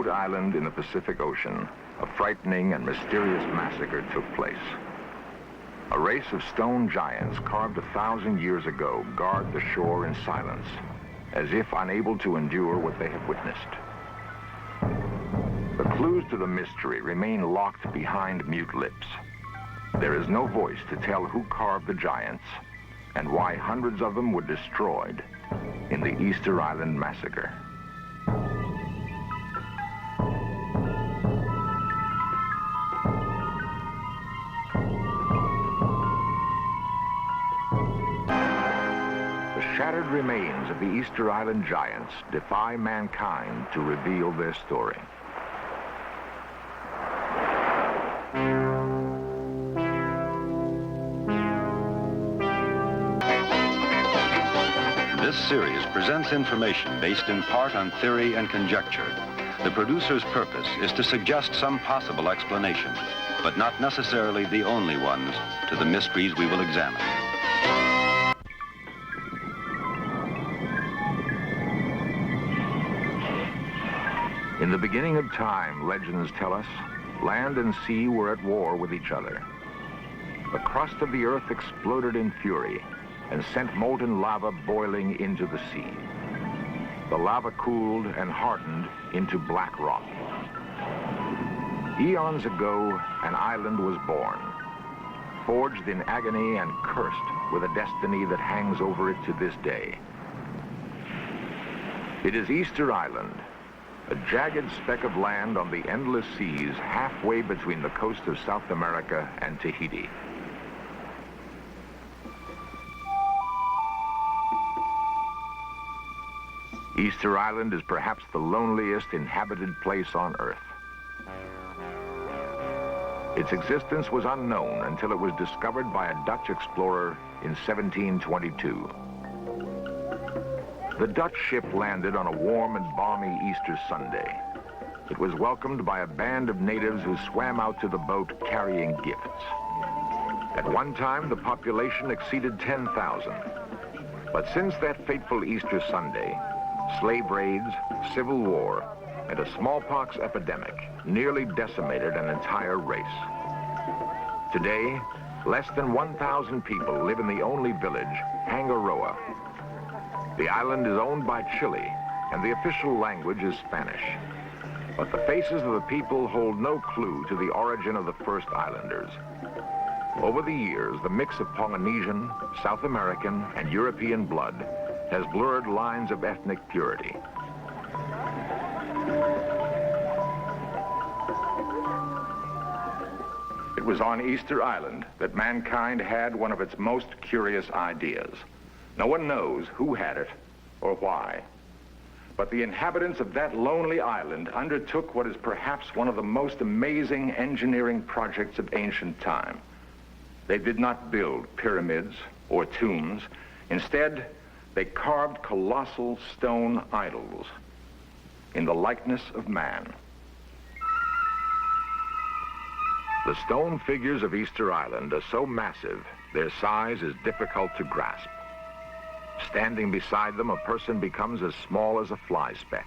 remote island in the Pacific Ocean, a frightening and mysterious massacre took place. A race of stone giants carved 1,000 years ago guard the shore in silence, as if unable to endure what they have witnessed. The clues to the mystery remain locked behind mute lips. There is no voice to tell who carved the giants and why hundreds of them were destroyed in the Easter Island Massacre. The shattered remains of the Easter Island giants defy mankind to reveal their story. This series presents information based in part on theory and conjecture. The producer's purpose is to suggest some possible explanation, but not necessarily the only ones, to the mysteries we will examine. In the beginning of time, legends tell us, land and sea were at war with each other. The crust of the earth exploded in fury and sent molten lava boiling into the sea. The lava cooled and hardened into black rock. Eons ago, an island was born, forged in agony and cursed with a destiny that hangs over it to this day. It is Easter Island, a jagged speck of land on the endless seas halfway between the coast of South America and Tahiti. Easter Island is perhaps the loneliest inhabited place on Earth. Its existence was unknown until it was discovered by a Dutch explorer in 1722. The Dutch ship landed on a warm and balmy Easter Sunday. It was welcomed by a band of natives who swam out to the boat carrying gifts. At one time, the population exceeded 10,000. But since that fateful Easter Sunday, slave raids, civil war, and a smallpox epidemic nearly decimated an entire race. Today, less than 1,000 people live in the only village, Hangaroa. The island is owned by Chile, and the official language is Spanish. But the faces of the people hold no clue to the origin of the first islanders. Over the years, the mix of Polynesian, South American, and European blood has blurred lines of ethnic purity. It was on Easter Island that mankind had one of its most curious ideas. No one knows who had it or why. But the inhabitants of that lonely island undertook what is perhaps one of the most amazing engineering projects of ancient time. They did not build pyramids or tombs. Instead, they carved colossal stone idols in the likeness of man. The stone figures of Easter Island are so massive, their size is difficult to grasp. Standing beside them, a person becomes as small as a fly speck.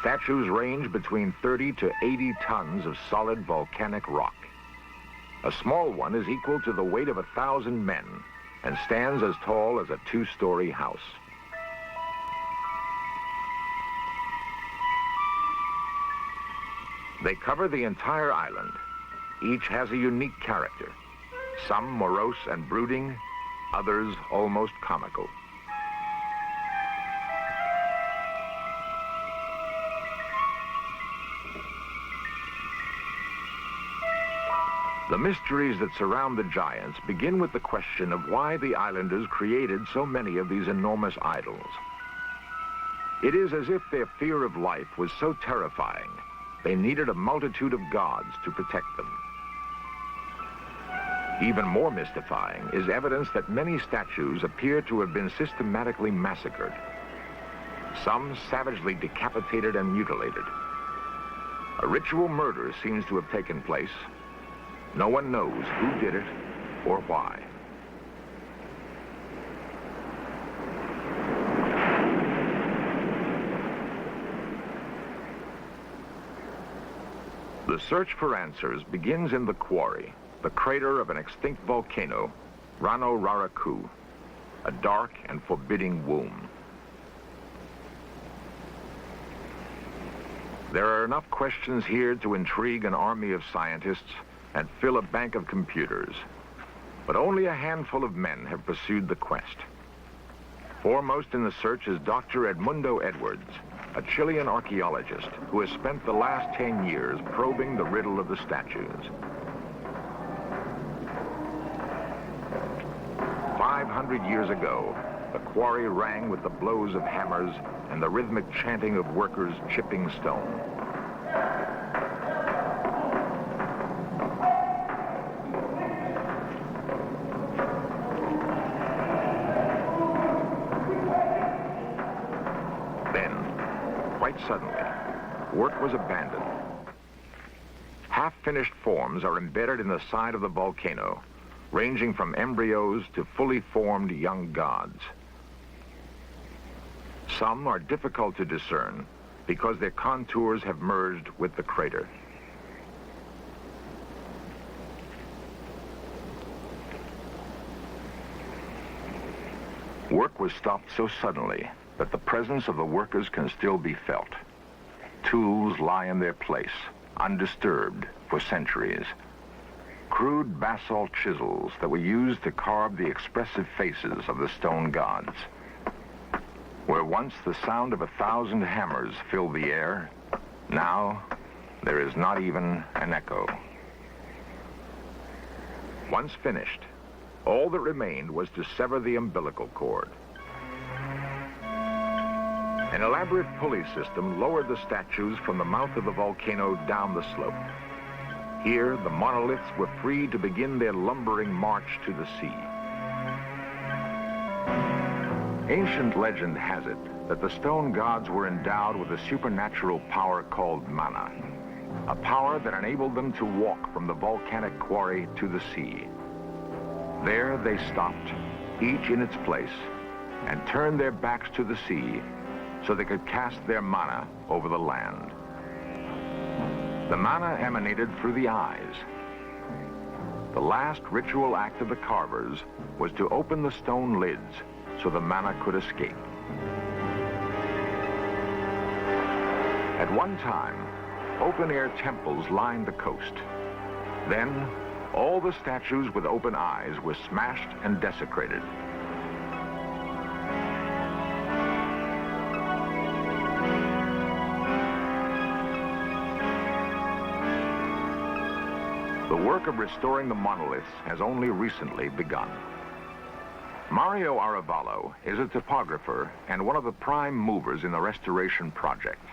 Statues range between 30 to 80 tons of solid volcanic rock. A small one is equal to the weight of 1,000 men and stands as tall as a two-story house. They cover the entire island. Each has a unique character, some morose and brooding, others almost comical. The mysteries that surround the giants begin with the question of why the islanders created so many of these enormous idols. It is as if their fear of life was so terrifying, they needed a multitude of gods to protect them. Even more mystifying is evidence that many statues appear to have been systematically massacred, some savagely decapitated and mutilated. A ritual murder seems to have taken place. No one knows who did it or why. The search for answers begins in the quarry, the crater of an extinct volcano, Rano Raraku, a dark and forbidding womb. There are enough questions here to intrigue an army of scientists and fill a bank of computers. But only a handful of men have pursued the quest. Foremost in the search is Dr. Edmundo Edwards, a Chilean archaeologist who has spent the last 10 years probing the riddle of the statues. 500 years ago, the quarry rang with the blows of hammers and the rhythmic chanting of workers chipping stone. Suddenly, work was abandoned. Half-finished forms are embedded in the side of the volcano, ranging from embryos to fully formed young gods. Some are difficult to discern because their contours have merged with the crater. Work was stopped so suddenly that the presence of the workers can still be felt. Tools lie in their place, undisturbed for centuries. Crude basalt chisels that were used to carve the expressive faces of the stone gods. Where once the sound of 1,000 hammers filled the air, now there is not even an echo. Once finished, all that remained was to sever the umbilical cord. An elaborate pulley system lowered the statues from the mouth of the volcano down the slope. Here, the monoliths were free to begin their lumbering march to the sea. Ancient legend has it that the stone gods were endowed with a supernatural power called mana, a power that enabled them to walk from the volcanic quarry to the sea. There they stopped, each in its place, and turned their backs to the sea so they could cast their mana over the land. The mana emanated through the eyes. The last ritual act of the carvers was to open the stone lids so the mana could escape. At one time, open-air temples lined the coast. Then, all the statues with open eyes were smashed and desecrated. The work of restoring the monoliths has only recently begun. Mario Aravallo is a topographer and one of the prime movers in the restoration project.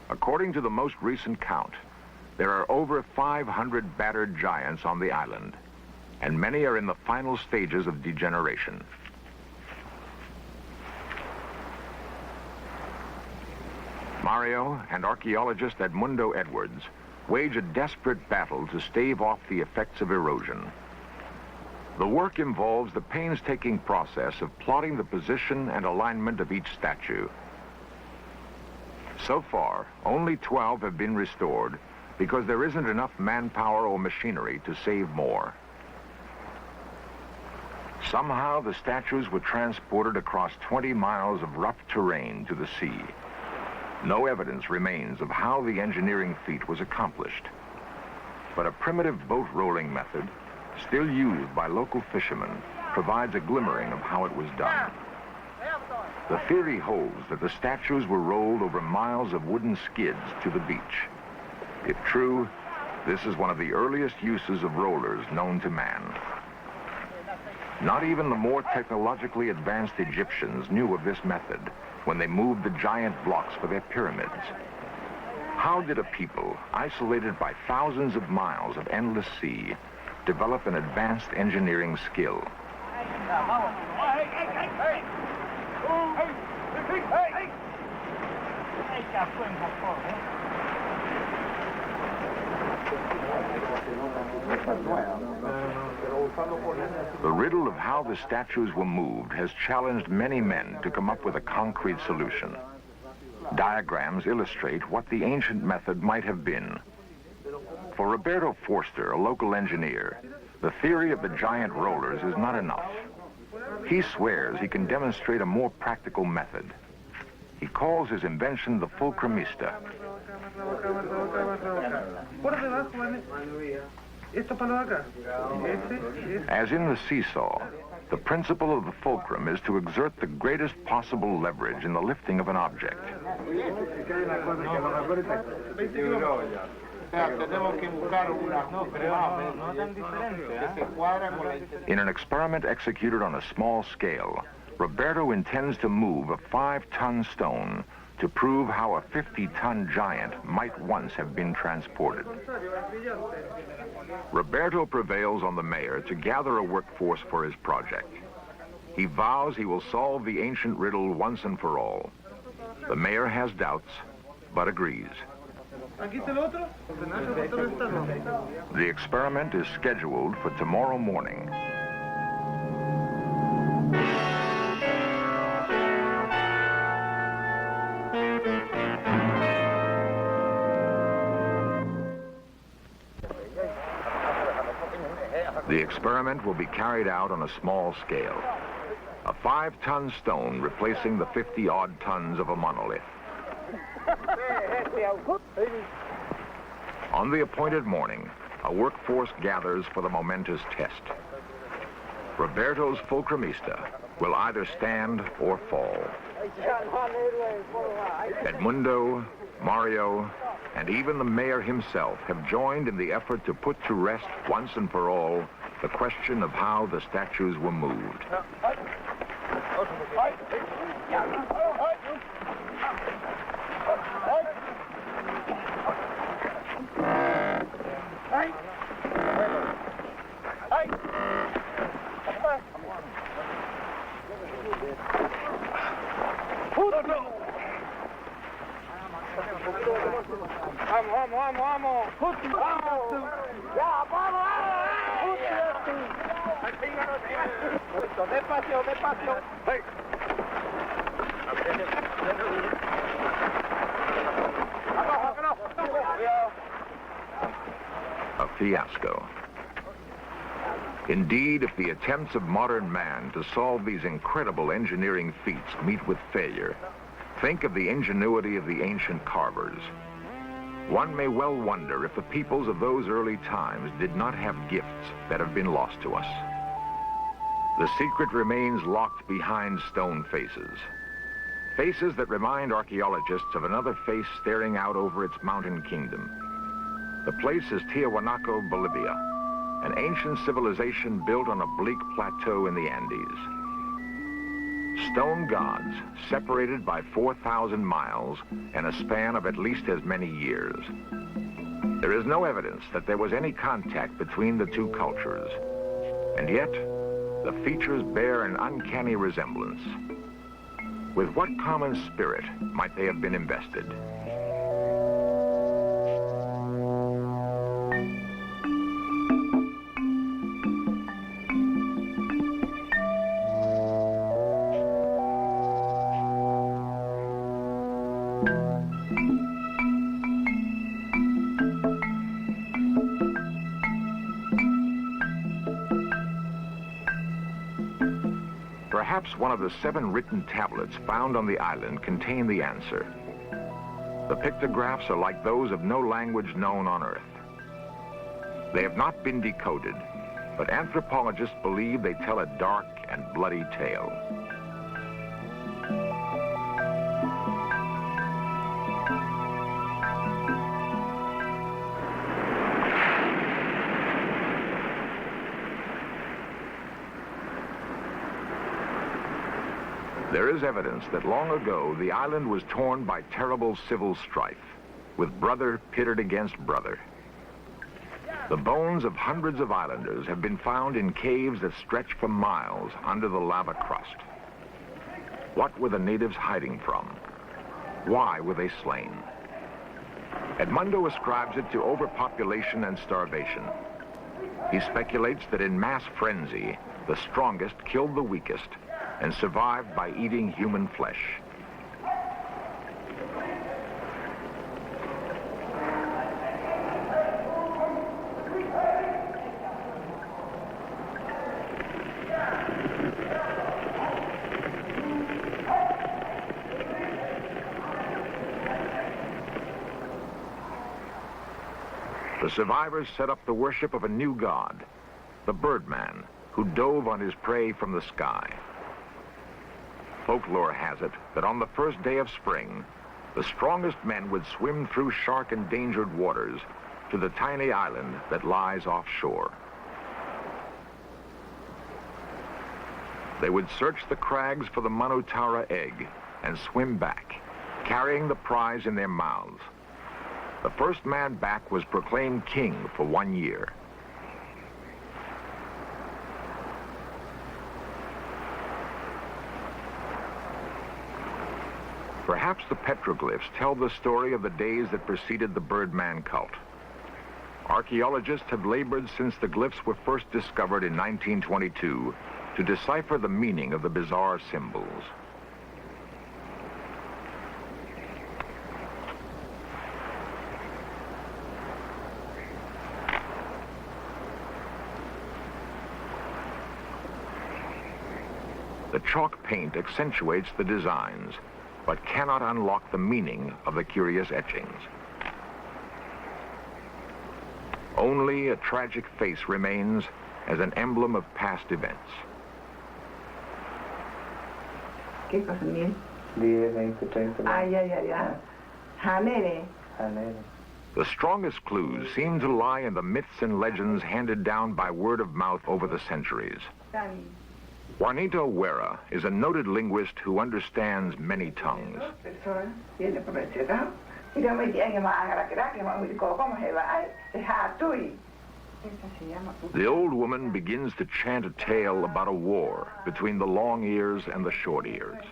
According to the most recent count, there are over 500 battered giants on the island, and many are in the final stages of degeneration. Mario and archaeologist Edmundo Edwards wage a desperate battle to stave off the effects of erosion. The work involves the painstaking process of plotting the position and alignment of each statue. So far, only 12 have been restored because there isn't enough manpower or machinery to save more. Somehow, the statues were transported across 20 miles of rough terrain to the sea. No evidence remains of how the engineering feat was accomplished. But a primitive boat rolling method, still used by local fishermen, provides a glimmering of how it was done. The theory holds that the statues were rolled over miles of wooden skids to the beach. If true, this is one of the earliest uses of rollers known to man. Not even the more technologically advanced Egyptians knew of this method when they moved the giant blocks for their pyramids. How did a people, isolated by thousands of miles of endless sea, develop an advanced engineering skill? The riddle of how the statues were moved has challenged many men to come up with a concrete solution. Diagrams illustrate what the ancient method might have been, For Roberto Forster, a local engineer, the theory of the giant rollers is not enough. He swears he can demonstrate a more practical method. He calls his invention the fulcrumista. As in the seesaw, the principle of the fulcrum is to exert the greatest possible leverage in the lifting of an object. In an experiment executed on a small scale, Roberto intends to move a 5-ton stone to prove how a 50-ton giant might once have been transported. Roberto prevails on the mayor to gather a workforce for his project. He vows he will solve the ancient riddle once and for all. The mayor has doubts, but agrees. The experiment is scheduled for tomorrow morning. The experiment will be carried out on a small scale. A 5-ton stone replacing the 50-odd tons of a monolith. On the appointed morning, a workforce gathers for the momentous test. Roberto's fulcrumista will either stand or fall. Edmundo, Mario, and even the mayor himself have joined in the effort to put to rest once and for all the question of how the statues were moved. A fiasco. Indeed, if the attempts of modern man to solve these incredible engineering feats meet with failure, think of the ingenuity of the ancient carvers. One may well wonder if the peoples of those early times did not have gifts that have been lost to us. The secret remains locked behind stone faces. Faces that remind archaeologists of another face staring out over its mountain kingdom. The place is Tiahuanaco, Bolivia, an ancient civilization built on a bleak plateau in the Andes. Stone gods separated by 4,000 miles and a span of at least as many years. There is no evidence that there was any contact between the two cultures, and yet the features bear an uncanny resemblance. With what common spirit might they have been invested? Perhaps one of the 7 written tablets found on the island contain the answer. The pictographs are like those of no language known on Earth. They have not been decoded, but anthropologists believe they tell a dark and bloody tale. There is evidence that long ago the island was torn by terrible civil strife, with brother pitted against brother. The bones of hundreds of islanders have been found in caves that stretch for miles under the lava crust. What were the natives hiding from? Why were they slain? Edmundo ascribes it to overpopulation and starvation. He speculates that in mass frenzy, the strongest killed the weakest and survived by eating human flesh. The survivors set up the worship of a new god, the Birdman, who dove on his prey from the sky. Folklore has it that on the first day of spring, the strongest men would swim through shark-endangered waters to the tiny island that lies offshore. They would search the crags for the Manotaura egg and swim back, carrying the prize in their mouths. The first man back was proclaimed king for 1 year. Perhaps the petroglyphs tell the story of the days that preceded the Birdman cult. Archaeologists have labored since the glyphs were first discovered in 1922 to decipher the meaning of the bizarre symbols. The chalk paint accentuates the designs, but cannot unlock the meaning of the curious etchings. Only a tragic face remains as an emblem of past events. ¿Qué cosa bien? The strongest clues seem to lie in the myths and legends handed down by word of mouth over the centuries. Juanito Huera is a noted linguist who understands many tongues. The old woman begins to chant a tale about a war between the long ears and the short ears.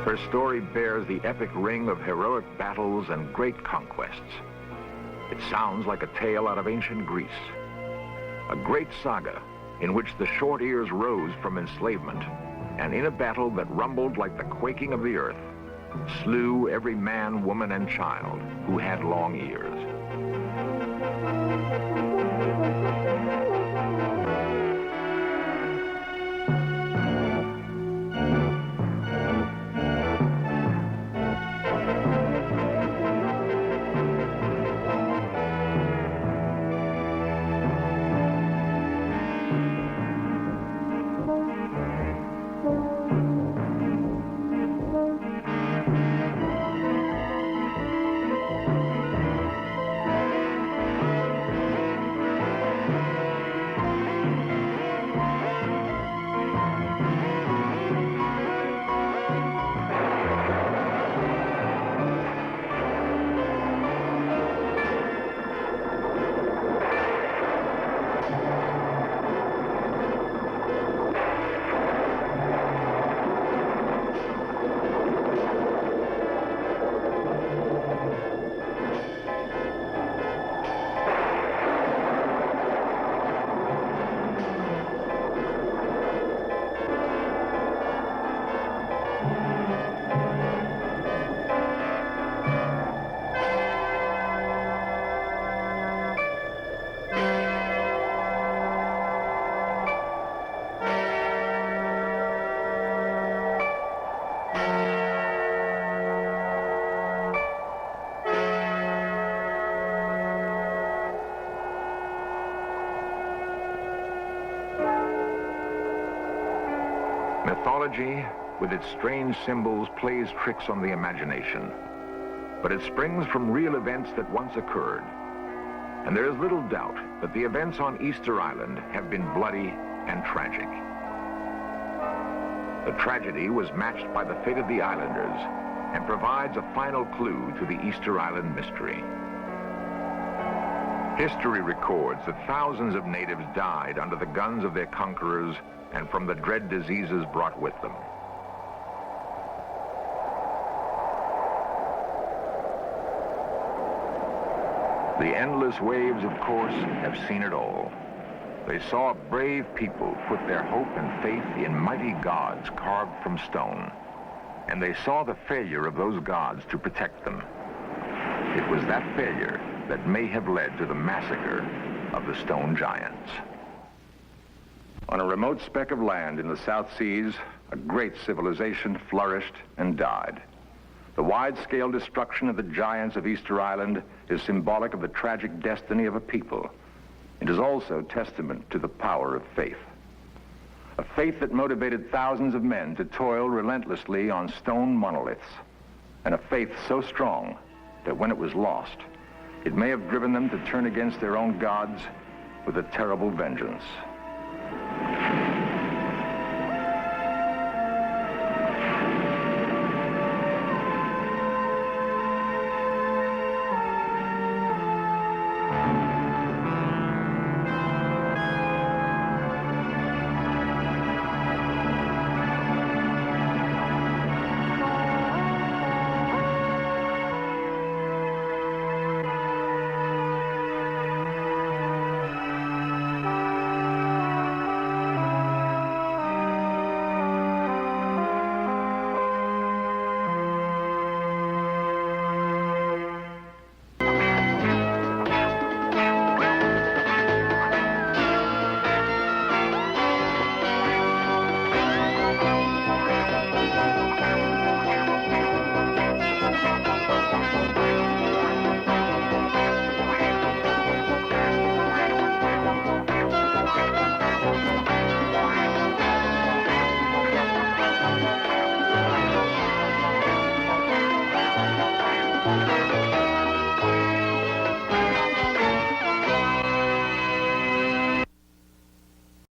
Her story bears the epic ring of heroic battles and great conquests. It sounds like a tale out of ancient Greece, a great saga in which the short ears rose from enslavement, and in a battle that rumbled like the quaking of the earth, slew every man, woman, and child who had long ears. Mythology, with its strange symbols, plays tricks on the imagination. But it springs from real events that once occurred. And there is little doubt that the events on Easter Island have been bloody and tragic. The tragedy was matched by the fate of the islanders and provides a final clue to the Easter Island mystery. History records that thousands of natives died under the guns of their conquerors and from the dread diseases brought with them. The endless waves, of course, have seen it all. They saw brave people put their hope and faith in mighty gods carved from stone, and they saw the failure of those gods to protect them. It was that failure that may have led to the massacre of the stone giants. On a remote speck of land in the South Seas, a great civilization flourished and died. The wide-scale destruction of the giants of Easter Island is symbolic of the tragic destiny of a people. It is also testament to the power of faith. A faith that motivated thousands of men to toil relentlessly on stone monoliths, and a faith so strong that when it was lost, it may have driven them to turn against their own gods with a terrible vengeance.